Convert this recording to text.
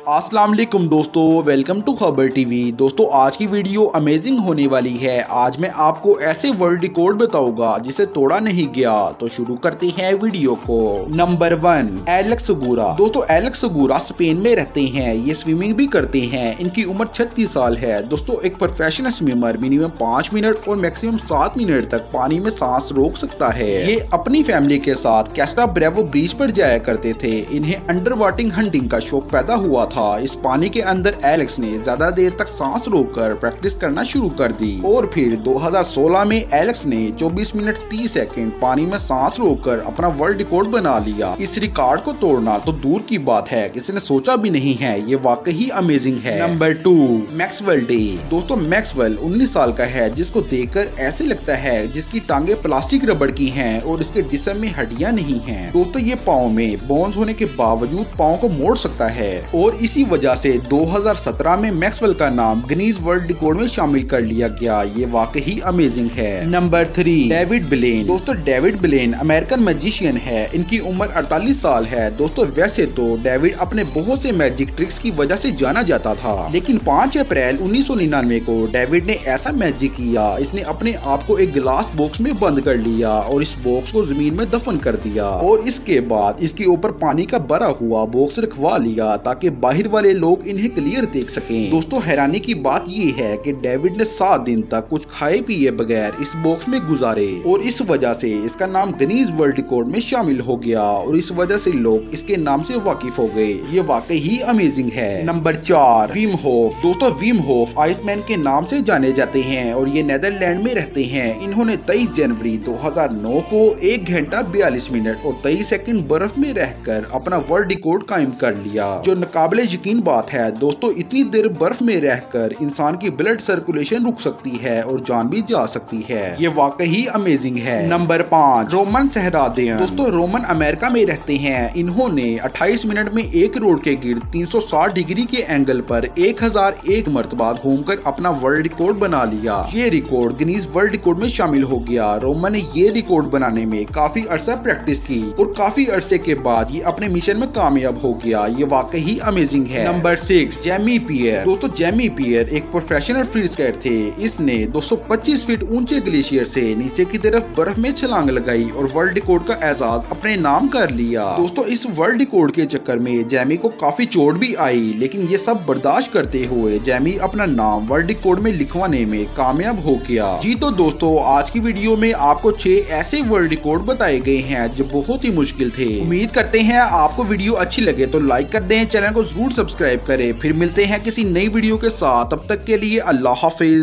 अस्सलाम वालेकुम दोस्तों, वेलकम टू खबर टीवी। दोस्तों आज की वीडियो अमेजिंग होने वाली है। आज मैं आपको ऐसे वर्ल्ड रिकॉर्ड बताऊंगा जिसे तोड़ा नहीं गया। तो शुरू करते हैं वीडियो को। Number 1, Alex Segura. दोस्तों एलेक्स सेगुरा स्पेन में रहते हैं। ये स्विमिंग भी करते हैं। इनकी उम्र 36 साल है। दोस्तों एक प्रोफेशनल स्विमर मिनिमम 5 मिनट और मैक्सिमम 7 मिनट तक पानी में सांस रोक सकता है। ये अपनी फैमिली के साथ कैस्टा ब्रेवो ब्रिज पर जाया करते थे। इन्हें अंडर वाटर हंटिंग का शौक पैदा हुआ था। इस पानी के अंदर एलेक्स ने ज्यादा देर तक सांस रोककर प्रैक्टिस करना शुरू कर दी और फिर 2016 में एलेक्स ने 24 मिनट 30 सेकंड पानी में सांस रोककर अपना वर्ल्ड रिकॉर्ड बना लिया। इस रिकॉर्ड को तोड़ना तो दूर की बात है, किसी ने सोचा भी नहीं है। ये वाकई अमेजिंग है। Number 2, Maxwell day. दोस्तों मैक्सवेल 19 साल का है, जिसको देखकर ऐसे लगता है जिसकी टांगे प्लास्टिक रबड़ की हैं और इसके जिस्म में हड्डियां नहीं हैं। दोस्तों ये पाँव में बोन्स होने के बावजूद पाँव को मोड़ सकता है और इसी वजह से 2017 में मैक्सवेल का नाम गिनीज वर्ल्ड रिकॉर्ड में शामिल कर लिया गया। ये वाकई अमेजिंग है। Number 3, David Blaine. दोस्तों डेविड ब्लेन अमेरिकन मैजिशियन है। इनकी उम्र 48 साल है। दोस्तों वैसे तो डेविड अपने बहुत से मैजिक ट्रिक्स की वजह से जाना जाता था, लेकिन 5 अप्रैल 1999 को डेविड ने ऐसा मैजिक किया। इसने अपने आप को एक ग्लास बॉक्स में बंद कर लिया और इस बॉक्स को जमीन में दफन कर दिया और इसके बाद इसके ऊपर पानी का भरा हुआ बॉक्स रखवा लिया ताकि बाहर वाले लोग इन्हें क्लियर देख सकें। दोस्तों हैरानी की बात ये है कि डेविड ने 7 दिन तक कुछ खाए पिए बगैर इस बॉक्स में गुजारे और इस वजह से इसका नाम गिनीज वर्ल्ड रिकॉर्ड में शामिल हो गया और इस वजह से लोग इसके नाम से वाकिफ हो गए। ये वाकई ही अमेजिंग है। Number 4, Vim Hoff. दोस्तों विम होफ आइसमैन के नाम से जाने जाते हैं और ये नेदरलैंड में रहते हैं। इन्होंने 23 जनवरी 2009 को 1 घंटा 42 मिनट और 23 सेकंड बर्फ में रहकर अपना वर्ल्ड रिकॉर्ड कायम कर लिया, जो नाकाबिले यकीन बात है। दोस्तों इतनी देर बर्फ में रहकर इंसान की ब्लड सर्कुलेशन रुक सकती है और जान भी जा सकती है। ये वाकई अमेजिंग है। Number 5, Roman Sahradyan. दोस्तों रोमन अमेरिका में रहते हैं। इन्होंने 28 मिनट में एक रोड के गिर्द 360 डिग्री के एंगल पर 1001 मरतबा घूमकर अपना वर्ल्ड रिकॉर्ड बना लिया। ये रिकॉर्ड गिनीज वर्ल्ड रिकॉर्ड में शामिल हो गया। रोमन ने ये रिकॉर्ड बनाने में काफी अरसा प्रैक्टिस की और काफी अरसे के बाद ये अपने मिशन में कामयाब हो गया। ये वाकई अमेजिंग है। नंबर 6, जेमी पियर। दोस्तों जेमी पियर एक प्रोफेशनल फ्री स्केटर थे। इसने 225 फीट ऊंचे ग्लेशियर से नीचे की तरफ बर्फ में छलांग लगाई और वर्ल्ड रिकॉर्ड का एजाज अपने नाम कर लिया। दोस्तों इस वर्ल्ड रिकॉर्ड के चक्कर में जेमी को काफी चोट भी आई, लेकिन ये सब बर्दाश्त करते हुए जेमी अपना नाम वर्ल्ड रिकॉर्ड में लिखवाने में कामयाब हो गया। जी तो दोस्तों आज की वीडियो में आपको 6 ऐसे वर्ल्ड रिकॉर्ड बताए गए हैं जो बहुत ही मुश्किल थे। उम्मीद करते हैं आपको वीडियो अच्छी लगे तो लाइक कर दें, चैनल को जरूर सब्सक्राइब करें। फिर मिलते हैं किसी नई वीडियो के साथ, तब तक के लिए अल्लाह हाफिज।